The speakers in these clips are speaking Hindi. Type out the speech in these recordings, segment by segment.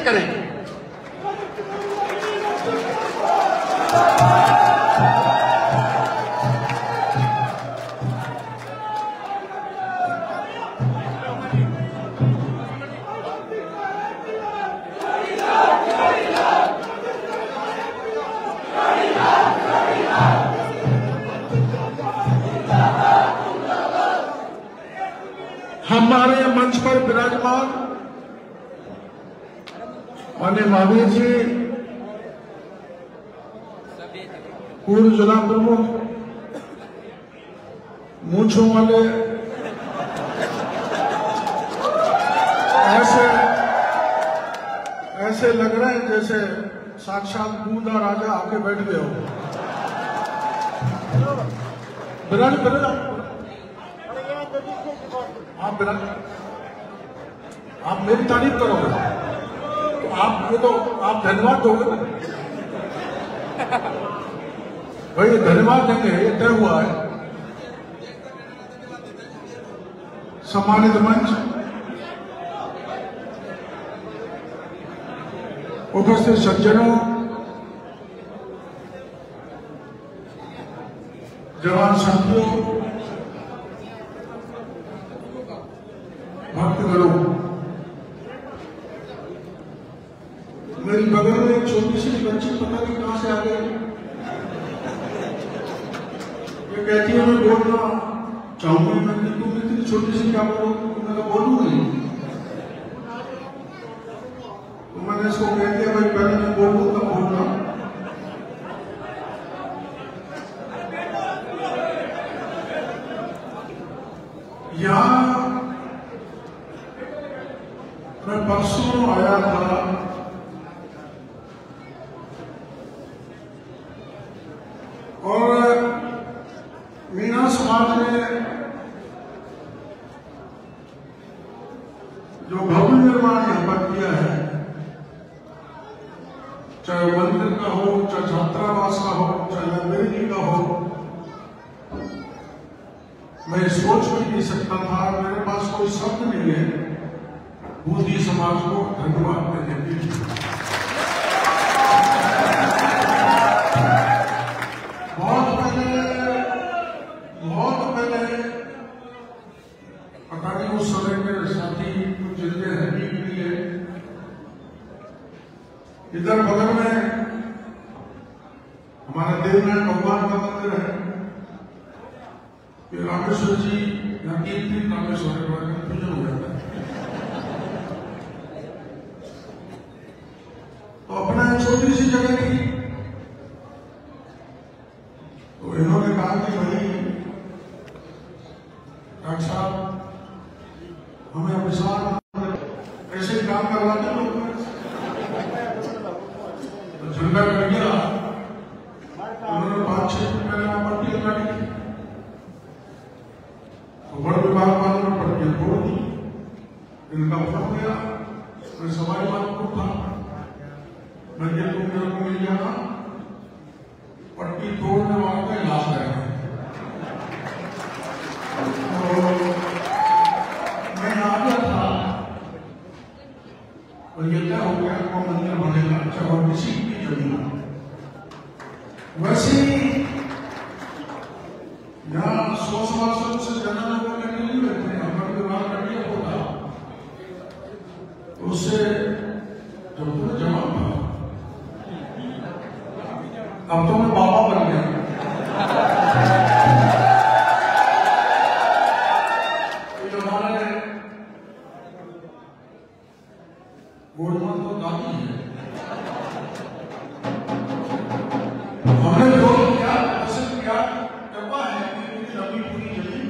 करें। हमारे मंच पर विराजमान माननीय महावीर जी, पूर्व जिला प्रमुख, मूंछों वाले, ऐसे लग रहे हैं जैसे साक्षात बूंदा राजा आके बैठ गए हो। विराज आप मेरी तारीफ करोगे तो आप धन्यवाद दोगे ना भाई, धन्यवाद देंगे, ये तय हुआ है। सम्मानित मंच, उपस्थित सज्जनों, जवान साथियों, भक्तगणों, मेरी बगल में एक छोटी सी बच्ची पता नहीं कहां से आ गई। ये कहती है मैं बोलना चाहूंगी, मैं तुम इतनी छोटी सी क्या बोलोगी? मैं तो बोलूंगी। तो मैंने इसको कह दिया भाई पहले मैं बोलूँ तब बोलना। यहाँ मैं परसों आया था, और मीना समाज ने जो भव्य निर्माण यहाँ पर किया है, चाहे मंदिर का हो, चाहे छात्रावास का हो, चाहे लाइब्रेरी का हो, मैं सोच भी नहीं सकता था, मेरे पास कोई शब्द नहीं है बूंदी समाज को धन्यवाद देने के लिए। बहुत पहले पता नहीं उस समय के साथी कुछ जितने हकीम भी है, इधर बगल में हमारा देवनाथ भगवान का मंदिर है, रामेश्वर जी यहाँ तीन रामेश्वर पूजन हो जाता है। तो अपना छोटी सी जगह की, तो इन्होंने कहा कि भाई डॉक्टर साहब हमें विशाल ऐसे काम करवाते लोग, तो झंडा कर गया। उन्होंने 5-6 दिन पहले पट्टी लगा दी, तो वन विभाग वालों ने पट्टी तोड़ दी, इनका फट गया। मैं सवाल को था, मैं तुम मेरे को मिल जाना, पट्टी तोड़ने वालों का इलाज करेंगे। तो मैं आ गया था, और ये क्या हो गया, आपको मंदिर बनेगा, अच्छा और किसी की जमीन वैसे ही यहाँ 100 से ज्यादा लोगों के नहीं बैठे हैं। हमारे विभाग का नियम होता, तो उससे जो पूरा जमा था, अब तो मैं बाबा बन गया। तो हमारे गोलमान तो दादी है, हमने जो किया पसंद किया करवा है कि अभी पूरी जमीन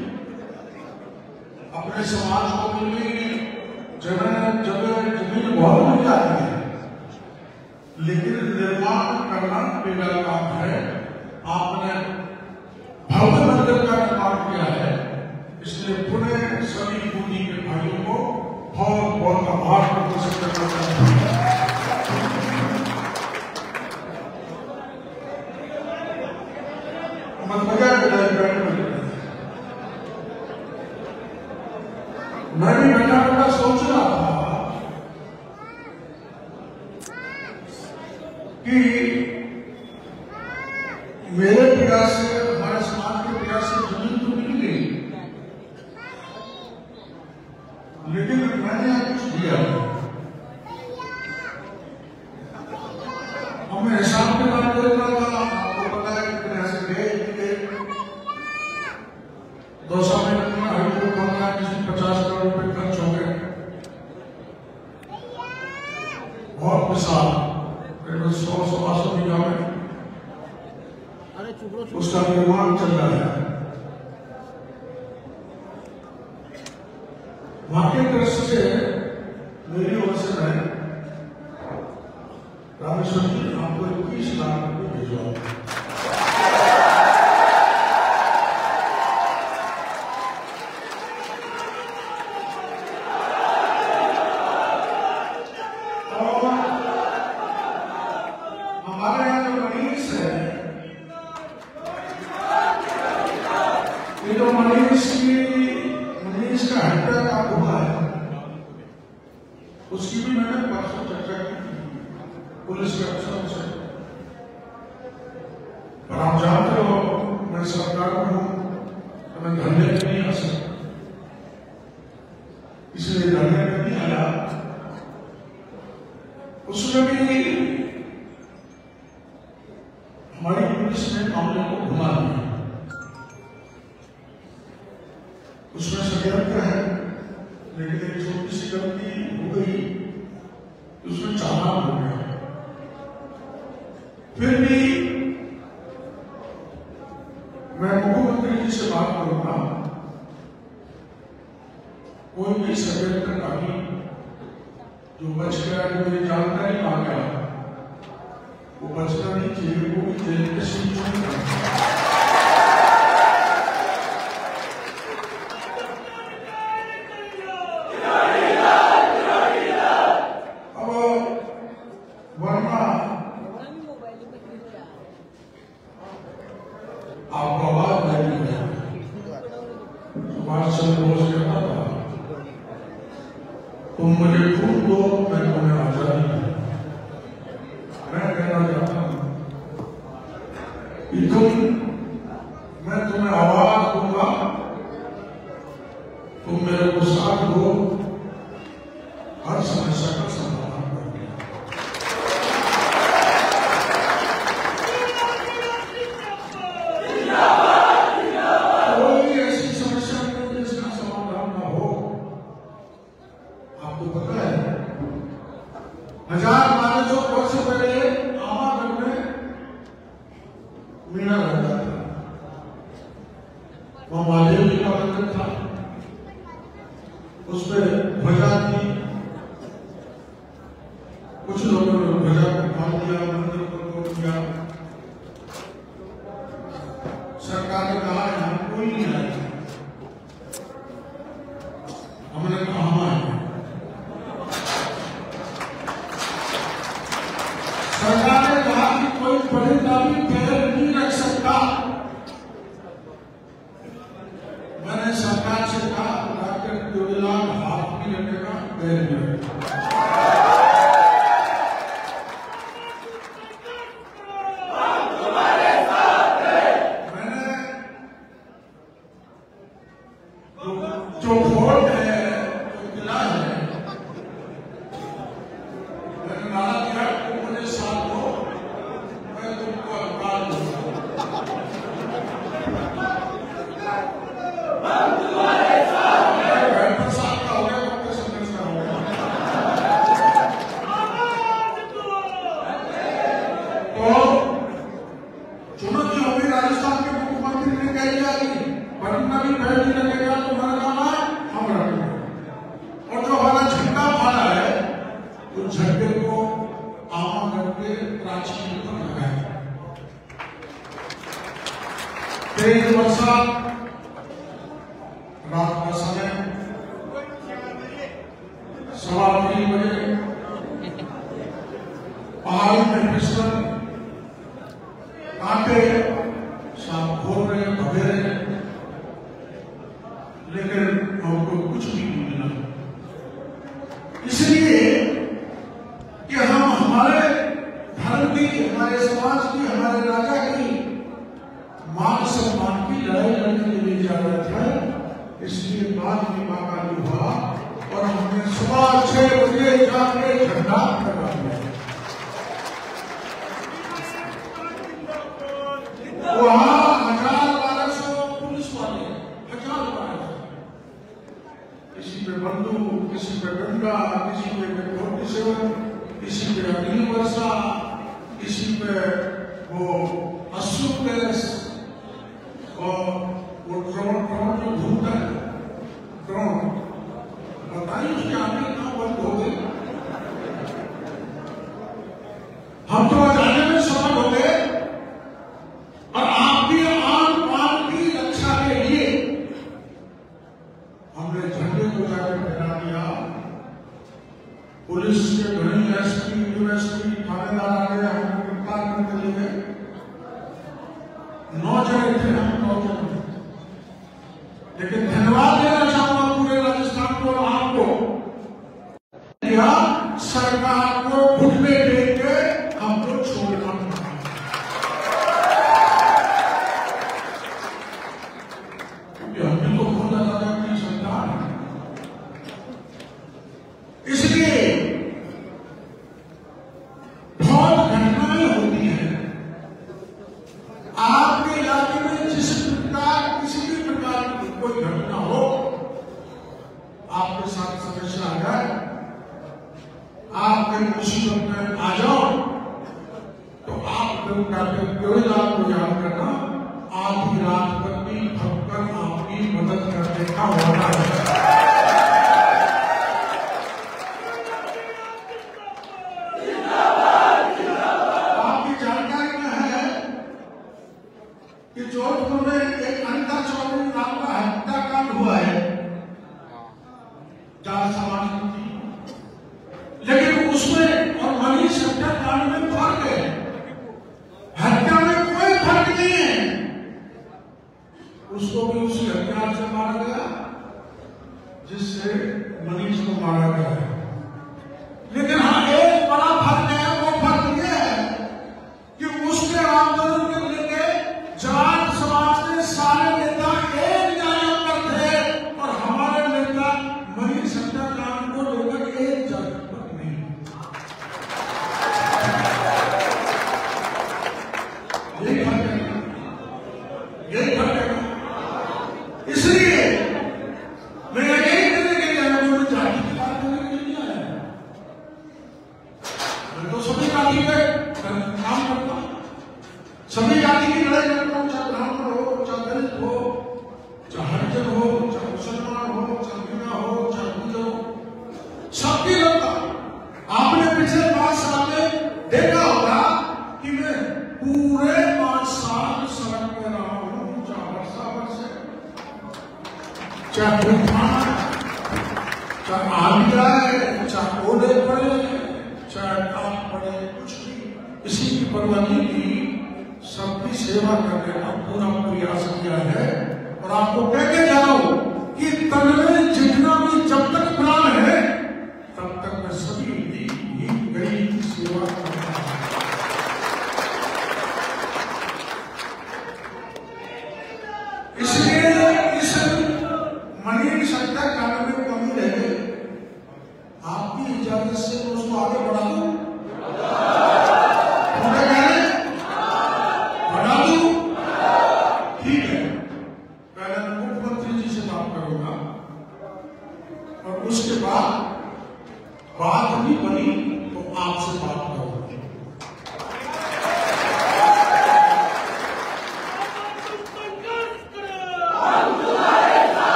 अपने समाज को मिली, जगह जमीन बहुत मिल जाती है, लेकिन निर्माण करना बेगा काम है। आपने भव्य मंदिर का निर्माण किया है, इसलिए पुनः सभी बूंदी के भाइयों को बहुत बहुत आभार प्रदर्शित करना चाहता हूँ। मैं भी बैठा बैठा सोच रहा था कि मेरे प्रयास से, हमारे समाज के प्रयास से जमीन तो मिल गई, लेकिन मैंने यहाँ कुछ दिया। हमें हिसाब के बात करेगा, आपको पता है कितने ऐसे गए 2 साल में हाईकोर्ट बनना, जिसमें 50 करोड़ रुपए खर्च हो गए, बहुत विशाल 100-125 बीघा में उसका निर्माण चल रहा है। वहां के दृष्टि से मेरी ओर से मैं रामेश्वर जी आपको 21 लाख रुपये भिजवा। हमारे यहाँ जो मनीष है, ये जो मनीष का हत्या का हुआ है, उसकी भी मैंने परसों चर्चा की पुलिस के अफसरों से। पर आप जानते हो मैं सरकार में हूं, तो मैं धरने पे नहीं आ सकता, इसलिए धरने पे नहीं आया। उसमें भी हमारी पुलिस ने मामले को घुमा दिया। उसमें षड्यंत्र है, लेकिन एक छोटी सी गलती हो गई, उसमें चालान हो गया। फिर भी मैं मुख्यमंत्री जी से बात करूंगा, कोई भी षड्यंत्रकारी जो बच गया, जो मेरी जानकारी आ गया, वो बचना नहीं चाहिए, वो भी जेल में सीट नहीं करना। आपको आवाज नहीं है, सुभाष चंद्र बोस कहता था, तुम मुझे खून दो, मैं तुम्हें आजादी दूं। मैं कहना चाहता हूं कि मैं तुम्हें आवाज दूंगा, तुम मेरे को साथ दो, हर समस्या का समाधान करोगे। कोई ऐसी समस्या नहीं जिसका समाधान ना हो। आपको पता है 1200 वर्ष पहले आमागढ़ में मीणा रहता था, वहां महादेव जी का मंदिर था, उस पर ध्वजा थी। कुछ लोगों ने ध्वजा को काट दिया, मंदिर को तोड़ दिया। सरकार ने कहा यहाँ कोई नहीं आएगा। हमने कहा है, सरकार ने कहा कि कोई परिंदा भी पैर नहीं रख सकता। मैंने सरकार से कहा डॉक्टर देवीलाल हाथ भी रखेगा, पैर भी रखेगा। जो वोट है, जो किला है, मैंने नारा दिया, तुम मुझे साथ दो, मैं तुमको अधिकार दूंगा। हम तुम्हारे साथ हैं। मैं साथ का हो गया, तो संघर्ष का हो गया। तो चुनौती होगी, राजस्थान के मुख्यमंत्री ने कह दिया कि बनना भी पैर नहीं लगेगा, तुम्हारा काम है, हम रखेंगे। और जो हमारा झंडा फाड़ा है, तो झंडे को आमागढ़ के प्राचीन पर लगाए। 23 बरसात, रात का समय 3:15 बजे, पहाड़ी में फिसलन, कांटे सांप घोर रहे, भगे रहे, लेकिन हमको कुछ भी नहीं मिला। इसलिए कि हम हमारे धर्म की हमारे समाज की, हमारे राजा की मान सम्मान की लड़ाई लड़ने के लिए जा रहे थे। इसलिए बाद में मौका हुआ और हमने सुबह 6 बजे जाके झंडा लगा दिया। वहां 1000-1200 पुलिस वाले, 1000-1200, किसी पे बंदूक, किसी पे डंडा, किसी पे 47, किसी पे अग्नि वर्षा, किसी पे वो अश्रु गैस और वो ड्रोन जो घूमता है, ड्रोन, बताइए उसके आगे इतना बंद हो गए। हम तो जाने में सफल हो गए और आपकी आन पान की रक्षा के लिए हमने झंडे को जाकर फहरा दिया। पुलिस के घनी एसपी, यूएसपी, थानेदार आ गए, हमको गिरफ्तार करने के लिए 9 जने थे, हम 9 जने। लेकिन धन्यवाद देना चाहूंगा पूरे राजस्थान को और आपको, सरकार को घुटने देके हमको छोड़ना पड़ा। क्योंकि हमने तो खुद दादा की संतान है। इसलिए बहुत घटनाएं होती हैं आपके इलाके में। जिस प्रकार किसी भी प्रकार की कोई घटना हो, आपके साथ समस्या आ जाए, आप कहीं मुसीबत में आ जाओ, तो आप कोई रात को याद करना, आधी रात पर भी भक्कर आपकी मदद करने का वादा है। आपकी जानकारी में है कि जोधपुर में एक अनिता चौधरी नाम का हत्याकांड हुआ है, जाट समाज की, लेकिन उसमें और मनीष हत्याकांड में फर्क है। हत्या में कोई फर्क नहीं है। उसको भी उसी हथियार से मारा गया जिससे मनीष को मारा गया है। लेकिन हाँ, एक बड़ा फर्क है। वो फर्क यह है कि उसके आंदोलन के लेके जाट समाज के सारे नेता एक जगह पर थे और हमारे नेता मनीष हत्याकांड को लेकर एक जगह पर नहीं। यही फर्क है, यही फर्क है। इसलिए मैं यही कहने के लिए आया हूं, जाति की बात करने के लिए आया। मैं तो सभी जाति पे काम करता हूं, सभी जाति की लड़ाई करता हूं, चाहे ब्राह्मण हो, चाहे दलित हो, चाहे हरिजन हो, चाहे मुसलमान हो, चाहे मीणा हो, चाहे गुर्जर हो, सबकी लड़ता। आपने पिछले 5 साल में देखा होगा कि मैं पूरे 5 साल सड़क पे रहा हूं, चाहे वर्षा बरसे, चाहे तूफान, चाहे आंधी आए, चाहे ओले पड़े, चाहे ताप पड़े, कुछ भी किसी की परवाह नहीं की, सबकी सेवा करने का पूरा प्रयास किया है। और आपको कह के जाओ कि तन में जितना भी जब तक प्राण है तब तक मैं सभी गरीब की सेवा करता हूं। इसलिए इस मनीष हत्याकांड में कमी है, आपकी इजाजत से मैं उसको आगे बढ़ा दूं, बढ़ा दूं, ठीक है। पहले मैं मुख्यमंत्री जी से बात करूंगा और उसके बाद बात नहीं बनी तो आपसे बात करूंगा।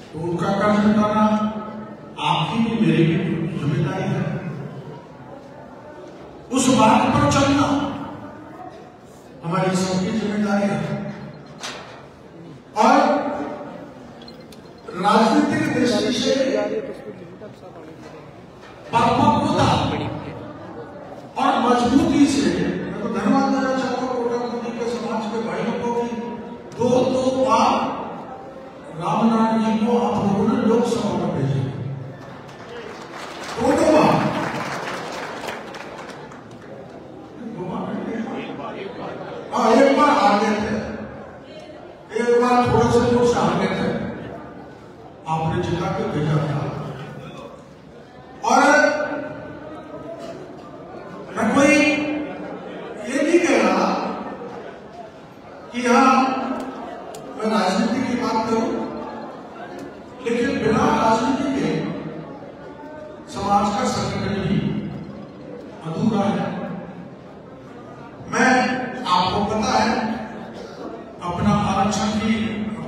तो उनका कर्ज उठाना आपकी भी मेरी भी जिम्मेदारी है। उस बात पर चलना हमारी सबकी जिम्मेदारी है। और राजनीतिक दृष्टि से परिपक्वता और मजबूती से मैं तो धन्यवाद देना चाहूंगा कोटा मोदी के समाज के भाइयों को कि दो बार रामनारायण जी को आप लोगों ने लोकसभा में भेजे, दो बार। हाँ, एक बार आ गए थे, एक बार थोड़े से लोग से आ गए थे, आपने जिता के भेजा था। और मैं कोई ये नहीं कह रहा कि यहां मैं राजनीति की बात करूं, लेकिन बिना राजनीति के समाज का संगठन भी अधूरा है। मैं आपको पता है अपना आरक्षण की,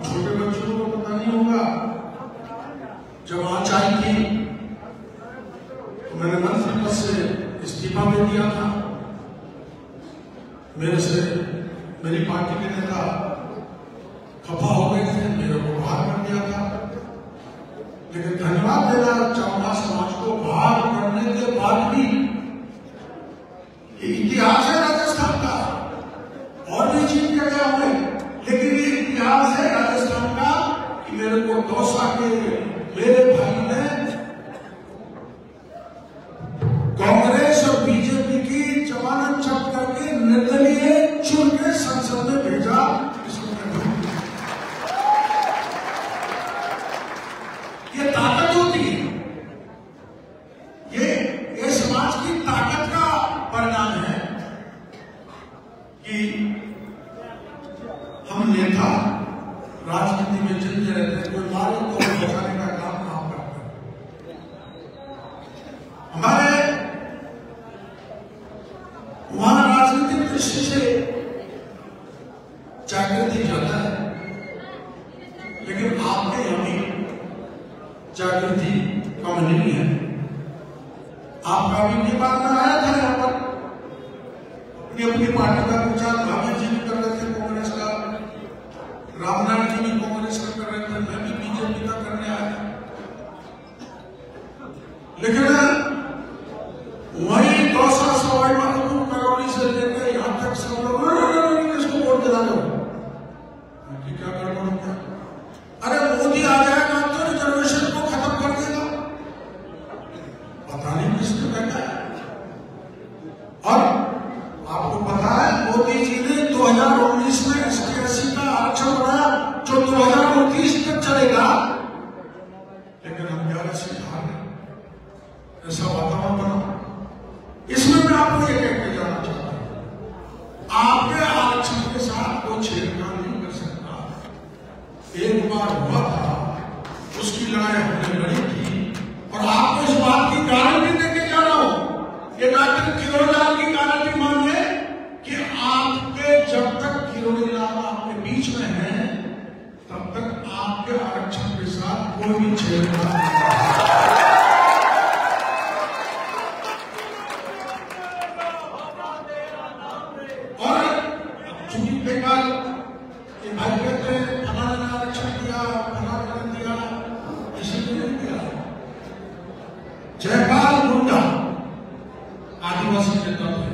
छोटे बच्चों को पता नहीं होगा, जब वहां आई थी तो मैंने मंत्री पद से इस्तीफा दे दिया था। मेरे से मेरी पार्टी के नेता खफा हो गए थे, मेरे को बाहर कर दिया था। लेकिन धन्यवाद देना चाहूंगा समाज को, बाहर करने के बाद भी इतिहास है राजस्थान का, और भी जीत के गया हुए, लेकिन ये इतिहास है राजस्थान का कि मेरे को दौसा के मेरे भाई ने कांग्रेस और बीजेपी की जमानत जब्त करके निर्दलीय चुन के संसद में भेजा। ये ताकत होती है, ये समाज की ताकत का परिणाम है कि हम नेता राजनीति में चलते रहते हैं, कोई मारो को बचाने का काम काम करते हैं। हमारे वहां राजनीतिक दृष्टि से जागृति ज्यादा है, लेकिन आपके यहां भी जागृति कम नहीं है। आपका भी ये बात में आया था यहाँ पर, अपनी पार्टी का प्रचार भाभी जी भी कर रहे थे कांग्रेस का, रामनारायण जी भी कांग्रेस का कर रहे थे, मैं भी बीजेपी का करने आया। लेकिन वही दौसा सवाई माधोपुर करौली से लेकर यहां तक सब लोग इसको वोट दिला दो, क्या गड़बड़ हो गया? अरे मोदी आ जाएगा तो रिजर्वेशन को खत्म कर देगा, पता नहीं किसने कहता है। और आपको पता है मोदी जी ने 2019 में ST/SC का आरक्षण बढ़ाया जो 2029 तक चलेगा, लेकिन हम 11 सीट हार गए। ऐसा वातावरण बना। इसमें मैं आपको ये कह के जाना चाहता हूं, आपके आरक्षण के साथ कोई छेड़छाड़ नहीं कर सकता। एक बार हुआ था, उसकी लड़ाई हमने लड़ी थी, और आपको इस बात की गारंटी देके जा रहा हूं, ये डॉक्टर किरोड़ीलाल की गारंटी मान ले कि आपके जब तक किरोड़ीलाल आपके बीच में है तब तक आपके आरक्षण के साथ कोई भी छेड़छाड़ नहीं होगा। और चूंकि कई बार ये भाई कहते हैं फलाने ने आरक्षण दिया, फलाने ने दिया, इसीलिए नहीं दिया। जयपाल मुंडा आदिवासी नेता थे,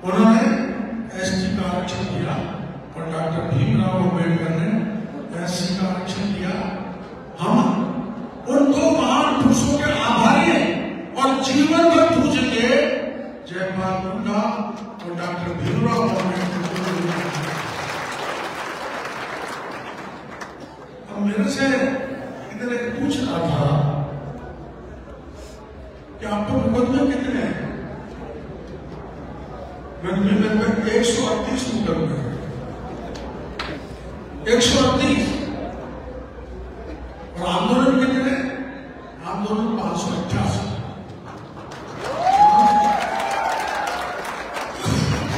उन्होंने ST का आरक्षण दिया और डॉक्टर भीमराव अम्बेडकर ने SC का आरक्षण दिया। हम उन दो महान पुरुषों के आभारी हैं और जीवन भर पूजेंगे। जयपाल मुंडा और डॉक्टर भीमराव अम्बेडकर। अब मेरे से इधर एक पूछ रहा था कि आपको मुकदमे कितने हैं? मैंने लगभग 138 मुकदमे, 138, और आंदोलन कितने? आंदोलन 588।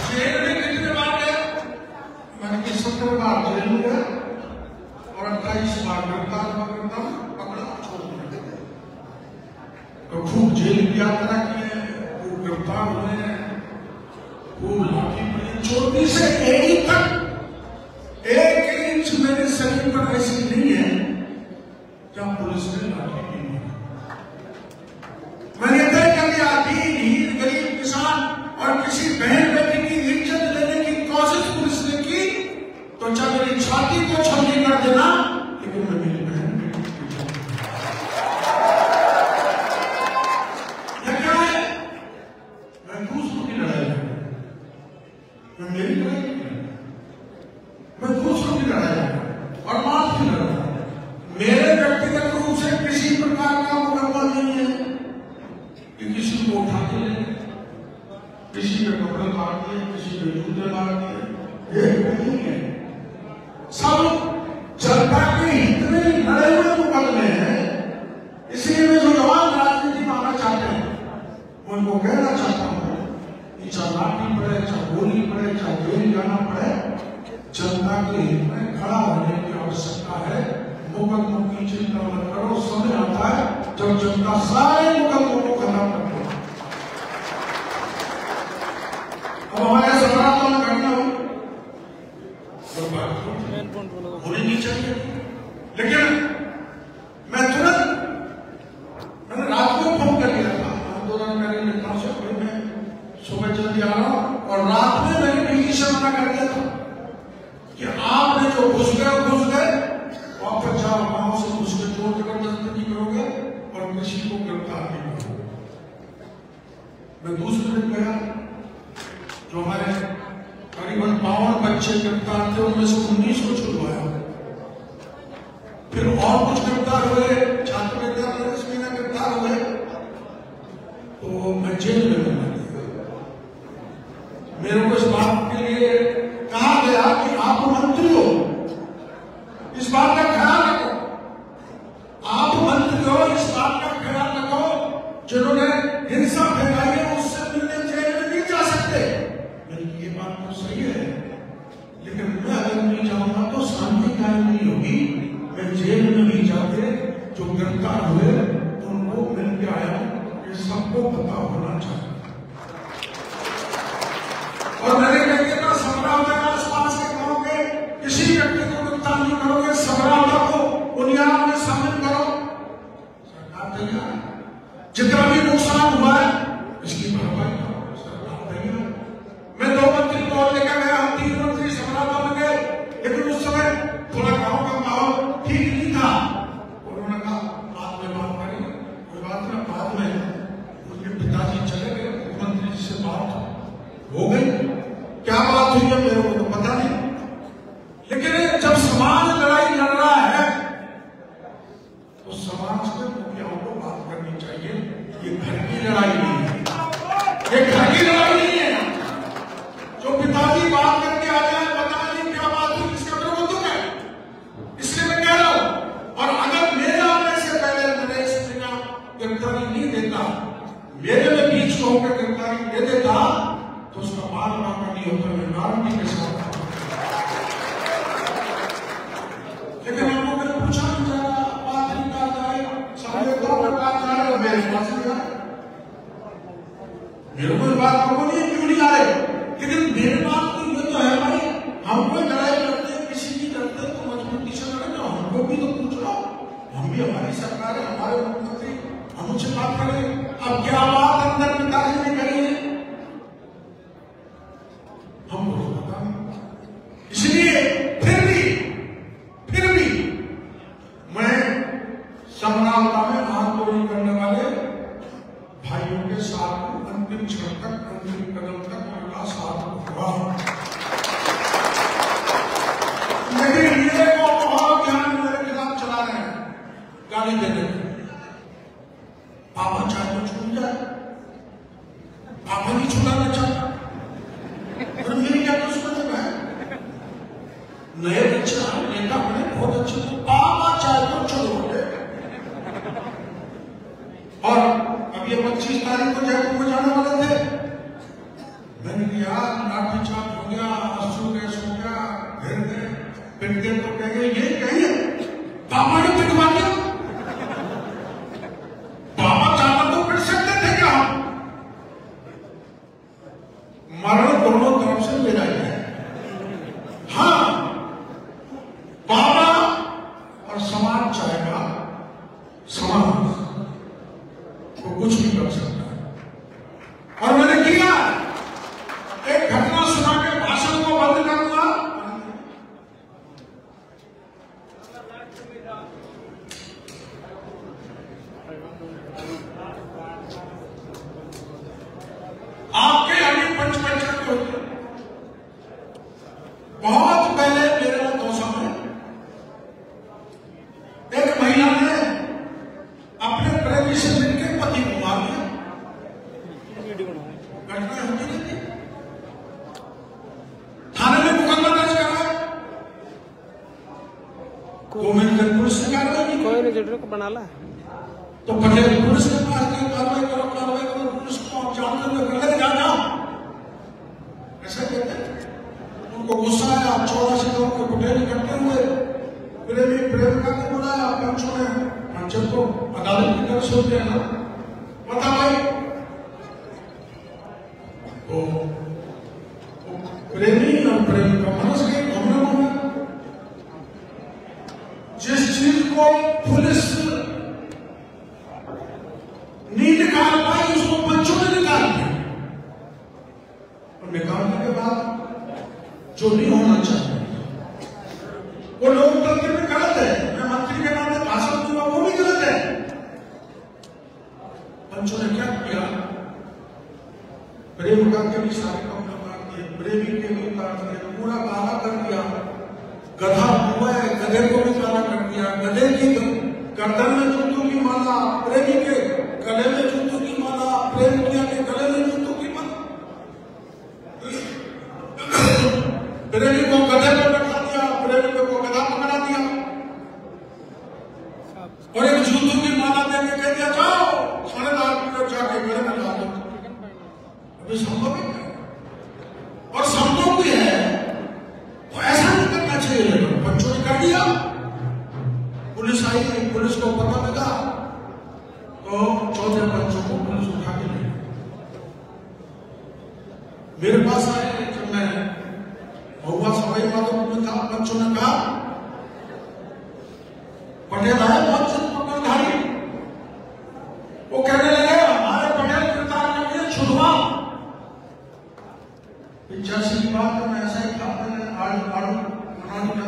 जेल में कितने बार गए? मैंने 70 बार जेल में गया और था इस बार करता पकड़ा छोड़ दिया। तो खूब जेल की यात्रा की है, खूब गिरफ्तार हुए हैं, खूब लाठी पड़ी, चोटी से एड़ी तक 1 इंच मेरे शरीर पर ऐसी नहीं है जहां पुलिस ने लाठी नहीं मारी। मैंने तय कर लिया, दीन गरीब किसान और किसी बहन बेटी की इज्जत लेने की कोशिश पुलिस ने की तो चाहे मेरी छाती को छलनी कर देना, लेकिन मैं मेरी बहन बेटी की इज्जत यह क्या है? मैं दूसरों की लड़ाई लड़ रहा हूं, मैं मेरी लड़ाई नहीं लड़ रहा, मैं दूसरों की लड़ाई लड़ रहा हूं और माफ की लड़ रहा हूं। मेरे व्यक्तिगत रूप से किसी प्रकार का मुकदमा नहीं है कि किसी को उठा के ले, किसी के कपड़े काट दिए, किसी के जूते मार दिए, ये नहीं है। सब जनता के हित में लड़े हुए मुकदमे हैं। इसलिए वे जो जवान राजनीति में आना चाहते हैं, उनको कहना चाहता हूं कि चाहे लाठी पड़े, चाहे गोली पड़े, चाहे जेल जाना पड़े, जनता के हित में खड़ा होने की आवश्यकता है। मुकदमों की चिंता मत करो, समय आता है जब जनता सारे मुकदमों को खत्म कर दो। अब हमारे संग्राम में घटना हुई, होनी नहीं चाहिए, लेकिन मैं मैंने रात को फोन कर दिया था, 2 दिन पहले नेताओं से, मैं सुबह जल्दी आ रहा हूं, और रात में मैंने बिजली से मना कर दिया था कि आपने जो घुस गए, वापस जाओ, वहां से घुस के चोर जबरदस्ती नहीं करोगे और किसी को गिरफ्तार नहीं करोगे। मैं दूसरे दिन गया, जो हमारे करीबन 52 बच्चे गिरफ्तार थे, उनमें से 19 को छुड़वाया, फिर और कुछ गिरफ्तार हुए, छात्र विद्यालय इसमें गिरफ्तार हुए, तो मैं जेल में मिला दिया। मेरे को इस बात के लिए कहा गया कि आप मंत्री हो, इस बात का ख्याल रखो, आप मंत्री हो, इस बात का ख्याल रखो, जिन्होंने हिंसा फैलाई है उससे मिलने जेल में नहीं जा सकते। ये बात तो सही है, लेकिन मैं अगर नहीं जाऊंगा तो शांति कायम नहीं होगी। मैं जेल में नहीं जाते, जो गिरफ्तार हुए उनको मिल के आया, ये सबको पता होना चाहिए। और मैंने कह दिया था, समरावता के आसपास के गांव के किसी व्यक्ति को गिरफ्तार नहीं करोगे, समरावता को बुनियाद में शामिल करो। सरकार तैयार है, जितना भी नुकसान हुआ है इसकी भरपाई करो, सरकार तैयार है। मैं 2 मंत्री को और लेकर गया, हम 3 मंत्री समरावता में गए, लेकिन उस समय थोड़ा गांव का माहौल ठीक नहीं था। उन्होंने कहा बाद में बात करेंगे, कोई बात नहीं। बाद में उनके पिताजी चले गए, मुख्यमंत्री जी से बात हो गई, क्या बात हुई है मेरे को तो पता नहीं, लेकिन जब समाज लड़ाई लड़ रहा है तो समाज के मुखियाओं को बात करनी चाहिए। ये घर की लड़ाई नहीं है, ये घर की लड़ाई नहीं है। जो पिताजी बात करके आ जाए, पता नहीं क्या बात हुई, इसका मेरे को दुख है, इसलिए मैं कह रहा हूं। और अगर मेरे आने से पहले नरेश मीणा गिरफ्तारी नहीं देता, मेरे में बीच को होकर गिरफ्तारी दे देता, तो उसका माल वापस नहीं होता, मैं गारंटी के साथ। लेकिन हम लोगों ने पूछा नहीं जा रहा, बात नहीं कहा जाए, समझौता पर बात जा रहा है, मेरे पास नहीं आए, मेरे को बात को नहीं, क्यों नहीं आए। लेकिन मेरे बात तो ये तो है भाई, हम कोई लड़ाई लड़ते किसी की लड़ते तो मजबूती से लड़े, तो हमको भी तो पूछ लो, हम भी, हमारी सरकार है, हमारे मुख्यमंत्री, हम उनसे बात करें। अब क्या बात अंदर पिताजी ने करी है, हमको पता नहीं। इसलिए फिर भी मैं समरावता में आंदोलन करने वाले भाइयों के साथ अंतिम क्षण तक, अंतिम कदम तक उनका साथ होगा। लेकिन ये को बहुत ध्यान मेरे खिलाफ चला रहे हैं, गाली देने के। पापा चाहे तो छूट जाए, पापा नहीं छुड़ाना चाहता, और मेरी क्या दुश्मन है? नए बच्चे नेता बने बहुत अच्छे, तो पापा चाहे तो छोड़ो, बाबा और समाज चाहेगा, समाज वो कुछ भी कर सकता है। और मैंने किया, एक घटना सुना के भाषण को बंद करूंगा। आपके आगे पंचपंचक होते, बहुत पहले मेरे दोस्तों में एक महिला ने अपने प्रेमी से मिलकर पति को मार दिया। घटना होती नहीं थी, थाने में मुकदमा दर्ज करा, 2 महीने पुलिस ने कार्रवाई की, कोई ने जडर को बना ला तो पटेल पुलिस ने कार्रवाई करो, पुलिस को आप जानते हुए कर जाना, ऐसा कहते हैं। उनको गुस्सा आया, 84 लोग के पटेल इकट्ठे हुए, प्रेमी प्रेमिका को बुलाया, पंचों ने पंचों को अदालत की तरफ से होते हैं ना, बता भाई तो प्रेमी और प्रेमिका मनस गए, घूमने घूमने जिस चीज को पुलिस नहीं निकाल पाई उसको पंचों ने निकाल दिया। और निकालने के बाद जो नहीं होना चाहिए वो लोकतंत्र में गलत है, मैं मंत्री के नाते भाषण दूंगा वो भी गलत है। पंचों ने क्या किया, प्रेमिका के भी सारे कपड़े काट दिए, प्रेमी के भी काट दिए, पूरा काला कर दिया, गधा हुआ है गधे को भी काला कर दिया, गधे की गर्दन में जूतों की माला, प्रेमी के गले में जूतों की माला, प्रेमिका के गले में जूतों की माला, प्रेमी को गधे पर बैठा दिया, प्रेमी को गधा पकड़ा दिया और एक जूतों की माला देके कह दिया जाओ थानेदार को जाके गले में डाल दो। अभी संभव है और संभव भी है तो ऐसा नहीं करना चाहिए, लेकिन बच्चों ने कर दिया। पुलिस आई, पुलिस को पता लगा तो 14 बच्चों को पुलिस उठा के ले मेरे पास आए। जब मैं बहुआ सवाई माधोपुर में था, बच्चों ने कहा पटेल आए बहुत पटेलधारी, वो कहने लगे हमारे पटेल गिरफ्तार कर दिए, छुड़वाओ। 85 की बात है, मैं ऐसा ही था, मैंने आड़ू बना दिया।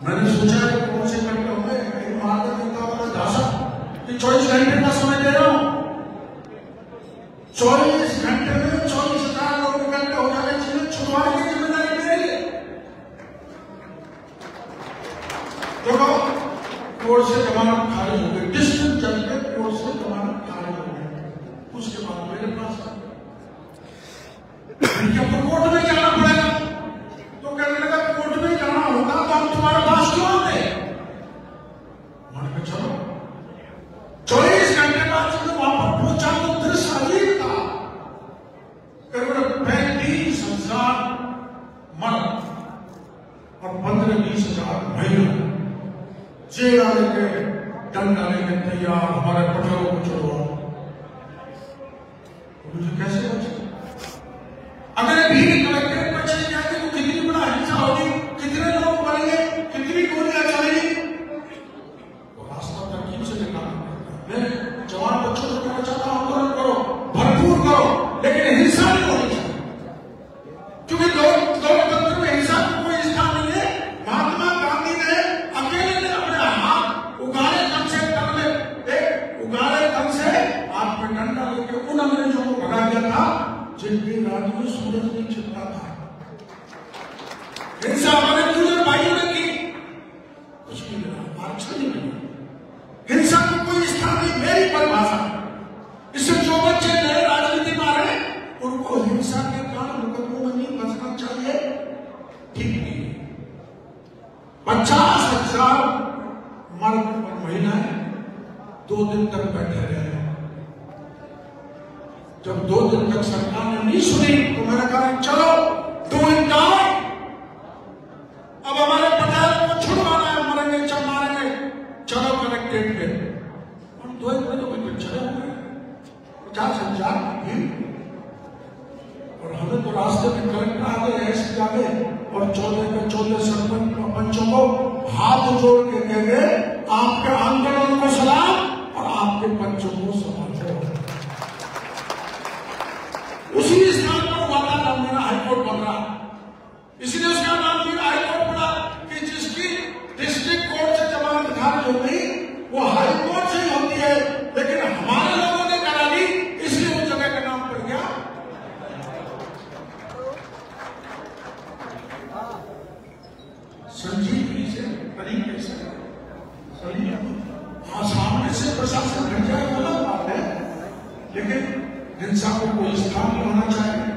मैंने सोचा कौन से घंटे होंगे, कहीं मार देता हूँ धासा कि 24 घंटे का समय दे रहा हूं, 24 घंटे में 24,000 लोग घंटे हो जाने चाहिए, छुड़वाने की जिम्मेदारी मेरी है। देखो कोर्ट से जमानत खारिज हो गई, डिस्ट्रिक्ट जज के कोर्ट से जमानत खारिज हो गई, उसके बाद मेरे पास आपको कोर्ट में जाना पड़ेगा। तो कहने लगा कोर्ट में जाना होगा तो हम तुम्हारे पास क्यों आते? मैंने चलो 24 घंटे बाद जब वहां पर पहुंचा तो दृश्य अजीब था। करीब 35,000 मर्द और 15-20,000 महिला जेल आने के डंडा लेके तैयार, हमारे पटेलों को छुड़वाओ। मुझे कैसे बचे? अगर भीड़ कलेक्ट्रेट पर चली जाती तो कितनी बड़ा हिंसा होगी, कितने लोग मरेंगे, कितनी गोलियां चलेगी। तो रास्ता तरकीब से निकालना पड़ता है। मैं जवान बच्चों को कहना चाहता हूं आंदोलन करो, भरपूर करो, लेकिन हिंसा नहीं होनी चाहिए, क्योंकि लोकतंत्र में हिंसा को कोई स्थान नहीं है। महात्मा गांधी ने अकेले ने अपने हाथ उगाड़े दम से उगाड़े दम से हाथ में डंडा लेके उन अंग्रेजों को भगा दिया था जिनके राज में सूरज नहीं छिपता था। हिंसा हमारे दूसरे भाइयों ने की, कुछ भी नहीं, आरक्षण नहीं मिला। हिंसा को कोई स्थान नहीं, मेरी परिभाषा। इससे जो बच्चे नए राजनीति में आ रहे हैं उनको हिंसा के कारण मुकदमों में नहीं बचना चाहिए, ठीक नहीं। 50,000 मर्द और महिलाएं 2 दिन तक बैठे रहे। जब 2 दिन तक सरकार ने नहीं सुनी तो मैंने कहा चलो डू इट नाउ, अब हमारे पटेल को छुड़वाना है, मरेंगे चल मारेंगे, चलो कलेक्ट्रेट पे। और 2 दिन चले हुए 50,000 भी, और हमें तो रास्ते में कलेक्टर आ गए, एसपी आ गए, और 14 के 14 सरपंच पंचों को हाथ जोड़ के कह गए, आपके आंदोलन को सलाम और आपके पंचों को समर्थन। उसी स्थान पर हुआ था जब मेरा हाईकोर्ट बन रहा, इसलिए उसका नाम भी हाईकोर्ट पड़ा कि जिसकी डिस्ट्रिक्ट कोर्ट से जमानत खारिज हो गई वो हाईकोर्ट से ही होती है, लेकिन हमारे लोगों ने करा ली, इसलिए उस जगह का नाम पड़ गया। संजीवनी से तरीके से हाँ, सामने से प्रशासन हट जाए गलत बात है, लेकिन हिंसा को कोई स्थान नहीं होना चाहिए।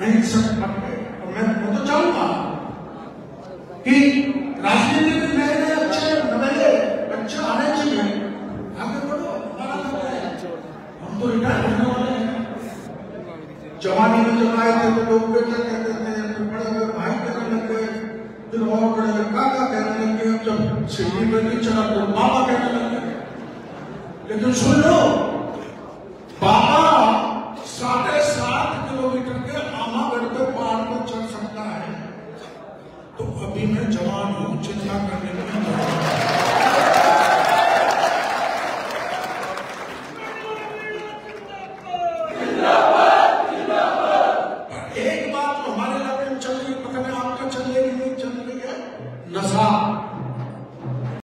अहिंसक बन गए, और मैं तो चाहूंगा कि राजनीति में नए नए अच्छे नवेले बच्चे आने चाहिए, आगे बढ़ो, हम तो रिटायर होने वाले हैं। जवानी में जब आए थे तो लोग बेटा कहते थे, बड़े हुए भाई कहने लग गए, फिर और बड़े हुए काका कहने लग गए, जब सिटी में नहीं चला तो मामा कहने लग गए। लेकिन सुन लो,